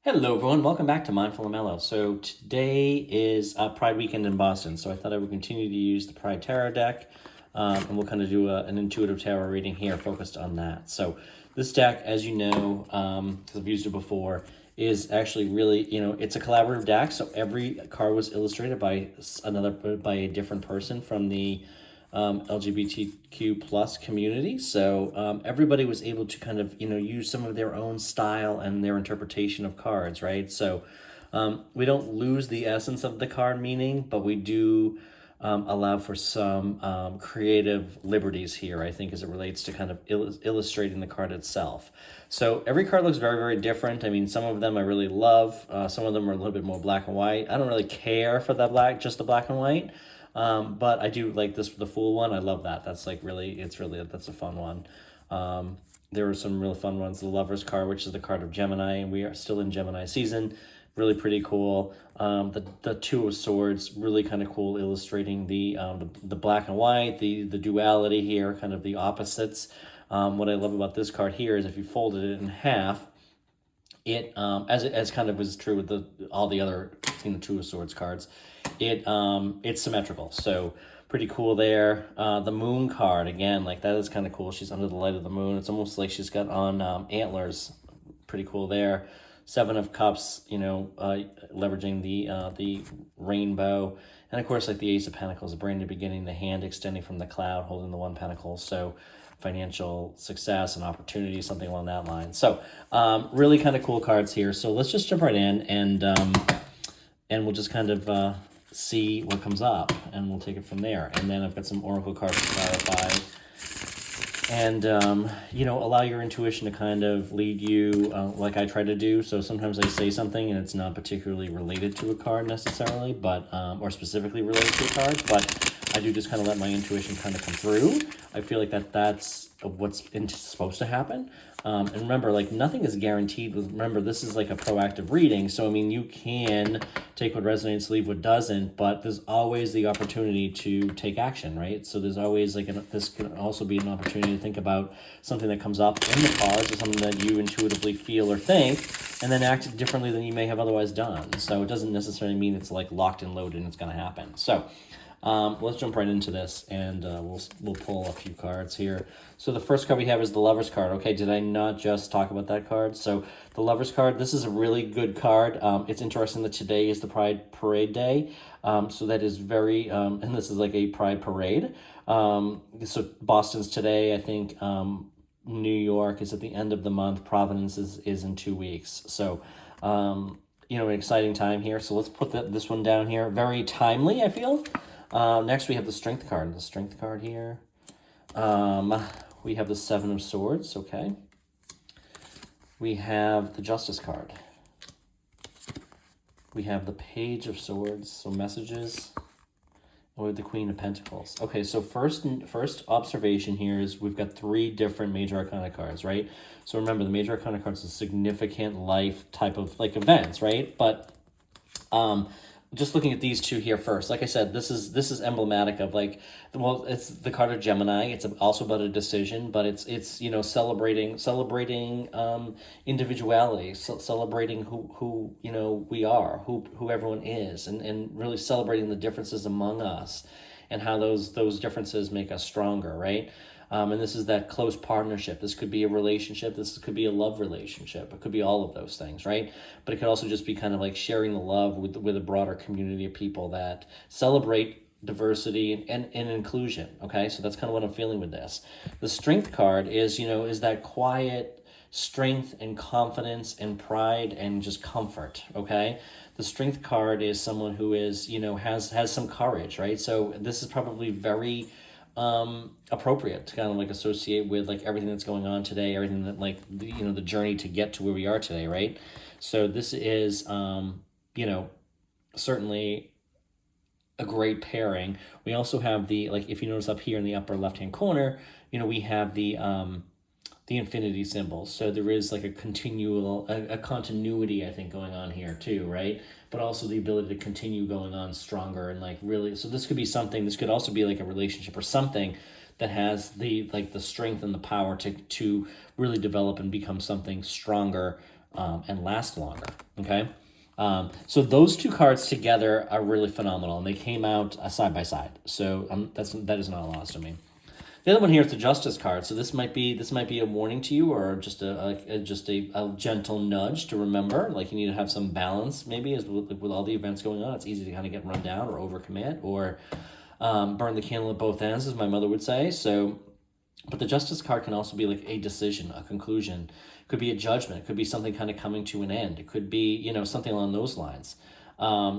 Hello, everyone. Welcome back to Mindful and Mellow. So today is Pride Weekend in Boston. So I thought I would continue to use the Pride Tarot deck, and we'll kind of do an intuitive tarot reading here focused on that. So this deck, as you know, because I've used it before, is actually really, it's a collaborative deck. So every card was illustrated by by a different person from the LGBTQ plus community. So everybody was able to kind of, use some of their own style and their interpretation of cards, right? So we don't lose the essence of the card meaning, but we do allow for some creative liberties here, I think, as it relates to kind of illustrating the card itself. So every card looks very, very different. I mean, some of them I really love. Some of them are a little bit more black and white. I don't really care for just the black and white. But I do like this, the Fool one. I love that. That's like that's a fun one. There were some real fun ones. The Lover's card, which is the card of Gemini, and we are still in Gemini season. Really pretty cool. The Two of Swords, really kind of cool, illustrating the black and white, the duality here, kind of the opposites. What I love about this card here is if you folded it in half, it as kind of was true with all the other Two of Swords cards, it's symmetrical, so pretty cool there. The Moon card, again, like that is kind of cool. She's under the light of the moon. It's almost like she's got on antlers. Pretty cool there. Seven of Cups, leveraging the rainbow, and of course, like the Ace of Pentacles, a brand new beginning, the hand extending from the cloud, holding the one pentacle. So financial success and opportunity, something along that line. So really kind of cool cards here. So let's just jump right in, and we'll just kind of see what comes up, and we'll take it from there. And then I've got some oracle cards to clarify, and allow your intuition to kind of lead you, like I try to do. So sometimes I say something and it's not particularly related to a card necessarily, but or specifically related to a card, but I do just kind of let my intuition kind of come through. I feel like that's what's supposed to happen. And remember, like, nothing is guaranteed. Remember, this is like a proactive reading. So, I mean, you can take what resonates, leave what doesn't, but there's always the opportunity to take action, right? So there's always this can also be an opportunity to think about something that comes up in the cards or something that you intuitively feel or think, and then act differently than you may have otherwise done. So it doesn't necessarily mean it's like locked and loaded and it's going to happen. So let's jump right into this, and we'll pull a few cards here. So the first card we have is the Lover's card. Okay, did I not just talk about that card? So the Lover's card, this is a really good card. It's interesting that today is the Pride Parade Day. So that is very, and this is like a Pride Parade. So Boston's today, I think. New York is at the end of the month. Providence is in 2 weeks. So, an exciting time here. So let's put this one down here. Very timely, I feel. Next, we have the Strength card. The Strength card here. We have the Seven of Swords, okay. We have the Justice card. We have the Page of Swords, so messages. And we have the Queen of Pentacles. Okay, so first observation here is we've got 3 different Major Arcana cards, right? So remember, the Major Arcana cards is significant life type of like events, right? But just looking at these 2 here first, like I said, this is emblematic of like, well, it's the card of Gemini. It's also about a decision, but it's celebrating individuality, celebrating who we are, who everyone is, and really celebrating the differences among us, and how those differences make us stronger, right? And this is that close partnership. This could be a relationship. This could be a love relationship. It could be all of those things, right? But it could also just be kind of like sharing the love with a broader community of people that celebrate diversity and inclusion, okay? So that's kind of what I'm feeling with this. The Strength card is that quiet strength and confidence and pride and just comfort, okay? The Strength card is someone who is, has some courage, right? So this is probably very appropriate to kind of like associate with like everything that's going on today, everything that like the journey to get to where we are today, right? So this is certainly a great pairing. We also have the, like, if you notice up here in the upper left hand corner, we have the infinity symbol. So there is like a continuity, I think, going on here too, right? But also the ability to continue going on stronger and like really. So this could be something. This could also be like a relationship or something that has the strength and the power to really develop and become something stronger and last longer. Okay. So those two cards together are really phenomenal, and they came out side by side. So that is not lost to me. The other one here is the Justice card. So this might be a warning to you, or just a gentle nudge to remember. Like you need to have some balance, maybe, as with all the events going on. It's easy to kind of get run down or overcommit or burn the candle at both ends, as my mother would say. So, but the Justice card can also be like a decision, a conclusion. It could be a judgment. It could be something kind of coming to an end. It could be something along those lines.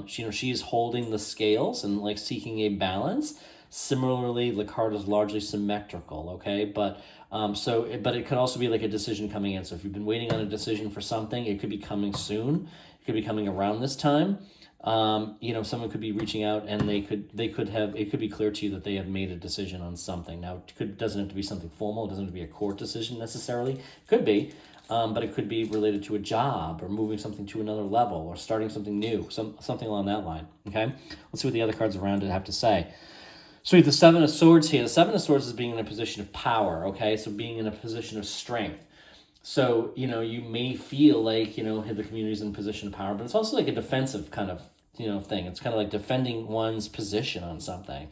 She's holding the scales and like seeking a balance. Similarly, the card is largely symmetrical, okay? But but it could also be like a decision coming in. So if you've been waiting on a decision for something, it could be coming soon. It could be coming around this time. Someone could be reaching out, and it could be clear to you that they have made a decision on something. Now, it doesn't have to be something formal. It doesn't have to be a court decision necessarily. It could be, but it could be related to a job or moving something to another level or starting something new, something along that line, okay? Let's see what the other cards around it have to say. So we have the Seven of Swords here. The Seven of Swords is being in a position of power, okay? So being in a position of strength. So, you may feel like, the community's in a position of power, but it's also like a defensive kind of, thing. It's kind of like defending one's position on something.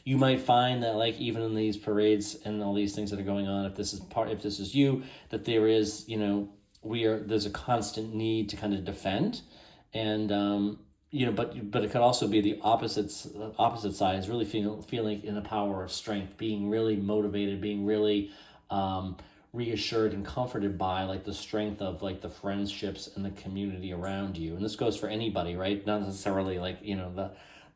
You might find that, like, even in these parades and all these things that are going on, if this is you, that there is, there's a constant need to kind of defend. And, but it could also be the opposite side, is really feeling in the power of strength, being really motivated, being really reassured and comforted by like the strength of like the friendships and the community around you. And this goes for anybody, right? Not necessarily like the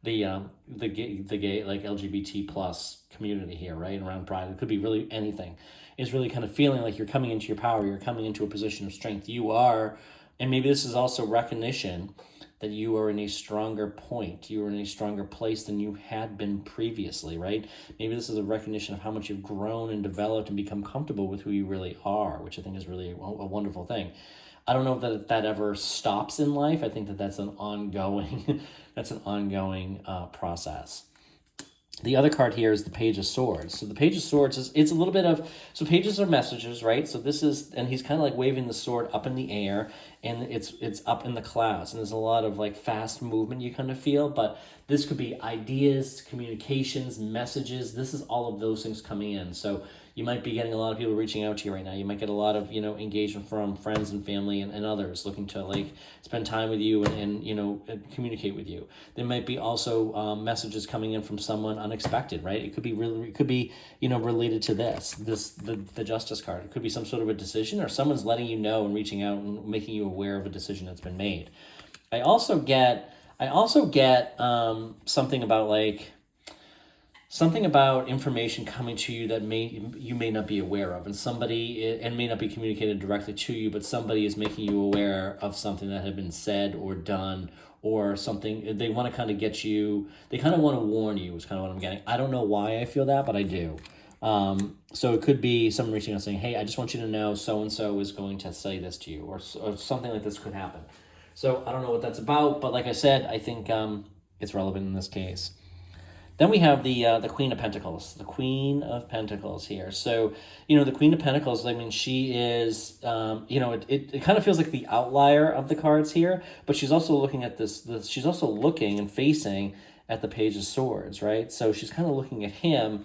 gay like LGBT plus community here, right? Around Pride, it could be really anything. It's really kind of feeling like you're coming into your power, you're coming into a position of strength. You are, and maybe this is also recognition that you are in a stronger point, you are in a stronger place than you had been previously, right? Maybe this is a recognition of how much you've grown and developed and become comfortable with who you really are, which I think is really a wonderful thing. I don't know if that ever stops in life. I think that's an ongoing, process. The other card here is the Page of Swords. So the Page of Swords it's a little bit of, so pages are messages, right? So this is, and he's kind of like waving the sword up in the air, and it's up in the clouds, and there's a lot of like fast movement you kind of feel, but this could be ideas, communications, messages. This is all of those things coming in. So you might be getting a lot of people reaching out to you right now. You might get a lot of, engagement from friends and family and others looking to like spend time with you and communicate with you. There might be also messages coming in from someone unexpected, right? It could be related to the Justice card. It could be some sort of a decision, or someone's letting you know and reaching out and making you aware of a decision that's been made. I also get something about information coming to you that you may not be aware of, and may not be communicated directly to you, but somebody is making you aware of something that had been said or done, or something they want to kind of get you. They kind of want to warn you. Is kind of what I'm getting. I don't know why I feel that, but I do. So it could be someone reaching out saying, "Hey, I just want you to know so and so is going to say this to you," or something like this could happen. So I don't know what that's about, but like I said, I think it's relevant in this case. Then we have the Queen of Pentacles, the Queen of Pentacles here. So, the Queen of Pentacles, I mean, she is, it kind of feels like the outlier of the cards here, but she's also looking at she's also looking and facing at the Page of Swords, right? So she's kind of looking at him.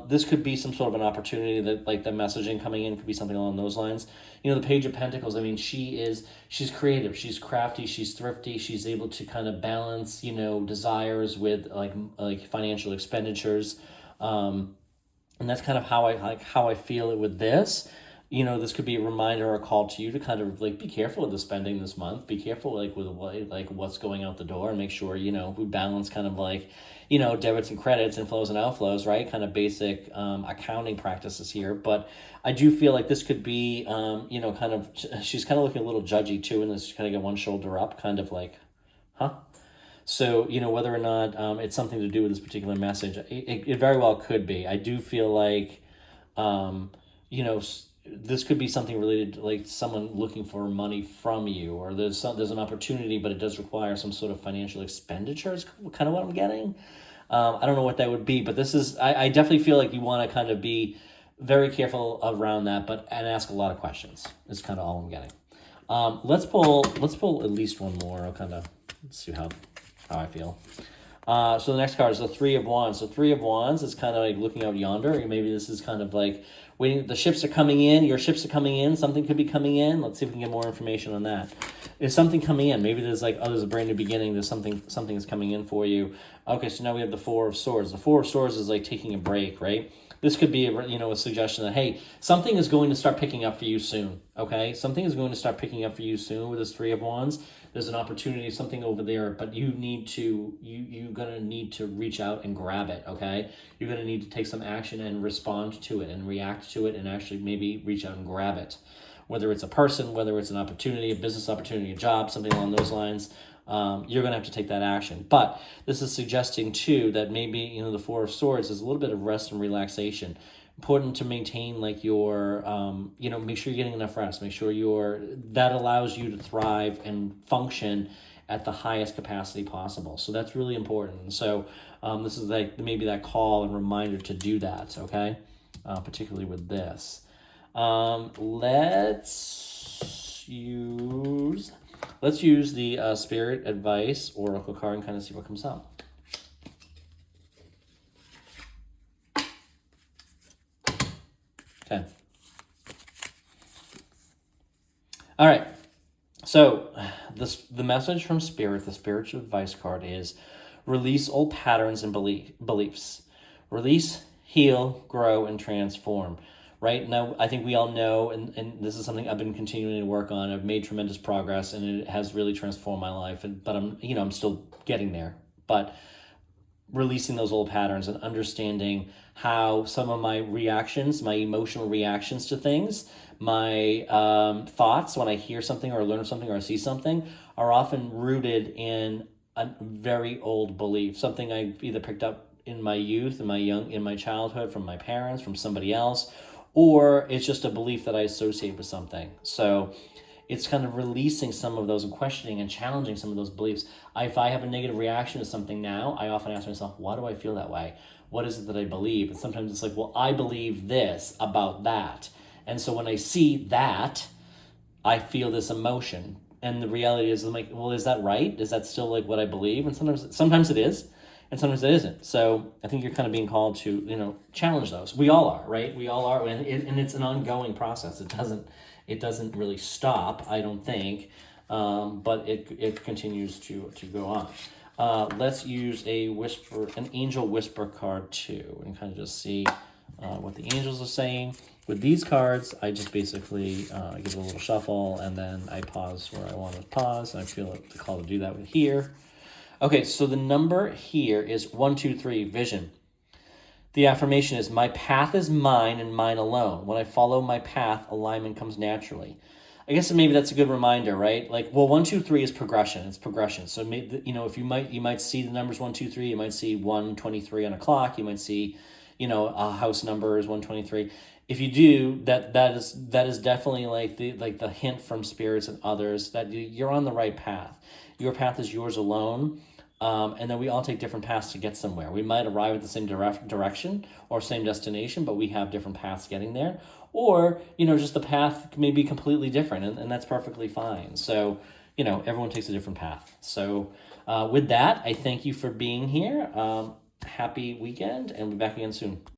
This could be some sort of an opportunity that, like, the messaging coming in could be something along those lines. The Page of Pentacles, I mean, she's creative, she's crafty, she's thrifty, she's able to kind of balance, desires with like financial expenditures. And that's kind of how I feel it with this. This could be a reminder or a call to you to kind of like be careful with the spending this month. Be careful with what's going out the door, and make sure we balance kind of debits and credits, inflows and outflows, right? Kind of basic accounting practices here. But I do feel like this could be she's kind of looking a little judgy too, and this kind of get one shoulder up, kind of like, huh? So, whether or not it's something to do with this particular message, it very well could be. I do feel like, this could be something related to like someone looking for money from you, or there's an opportunity, but it does require some sort of financial expenditure is kind of what I'm getting. I don't know what that would be, but I definitely feel like you want to kind of be very careful around that, and ask a lot of questions is kind of all I'm getting. Let's pull at least one more. I'll kind of see how I feel. So the next card is the Three of Wands. So Three of Wands is kind of like looking out yonder. Maybe this is kind of like waiting. The ships are coming in. Your ships are coming in. Something could be coming in. Let's see if we can get more information on that. Is something coming in? Maybe there's like, oh, there's a brand new beginning. There's something is coming in for you. Okay, so now we have the Four of Swords. The Four of Swords is like taking a break, right? This could be a suggestion that, hey, something is going to start picking up for you soon, okay? Something is going to start picking up for you soon with this Three of Wands. There's an opportunity, something over there, but you're going to need to reach out and grab it, okay? You're going to need to take some action and respond to it and react to it and actually maybe reach out and grab it. Whether it's a person, whether it's an opportunity, a business opportunity, a job, something along those lines, you're going to have to take that action. But this is suggesting, too, that maybe, the Four of Swords is a little bit of rest and relaxation. Important to maintain, like, your, make sure you're getting enough rest. Make sure that allows you to thrive and function at the highest capacity possible. So that's really important. So this is like maybe that call and reminder to do that, okay? Particularly with this. Let's use the Spirit Advice Oracle card and kind of see what comes up. Okay. All right. So the message from Spirit, the Spiritual Advice card is release old patterns and beliefs. Release, heal, grow, and transform. Right now, I think we all know, and this is something I've been continuing to work on. I've made tremendous progress, and it has really transformed my life. But I'm still getting there. But releasing those old patterns and understanding how some of my reactions, my emotional reactions to things, my thoughts when I hear something or learn something or see something, are often rooted in a very old belief, something I either picked up in my youth, in my childhood, from my parents, from somebody else, or it's just a belief that I associate with something. So it's kind of releasing some of those and questioning and challenging some of those beliefs. If I have a negative reaction to something now, I often ask myself, why do I feel that way? What is it that I believe? And sometimes it's like, well, I believe this about that. And so when I see that, I feel this emotion. And the reality is, I'm like, well, is that right? Is that still like what I believe? And sometimes it is. And sometimes it isn't. So I think you're kind of being called to, challenge those. We all are, right? We all are, and it's an ongoing process. It doesn't really stop, I don't think, but it continues to go on. Let's use an angel whisper card too, and kind of just see what the angels are saying. With these cards, I just basically give it a little shuffle, and then I pause where I want to pause, and I feel the call to do that with here. Okay, so the number here is 123, vision. The affirmation is, my path is mine and mine alone. When I follow my path, alignment comes naturally. I guess maybe that's a good reminder, right? Like, well, 1, 2, 3 is progression. It's progression. So maybe, if you might see the numbers 1, 2, 3. You might see 123 on a clock. You might see, a house number is 123. If you do, that is definitely like the hint from spirits and others that you're on the right path. Your path is yours alone. And then we all take different paths to get somewhere. We might arrive at the same direction or same destination, but we have different paths getting there. Or, just the path may be completely different, and that's perfectly fine. So, everyone takes a different path. So with that, I thank you for being here. Happy weekend, and we'll be back again soon.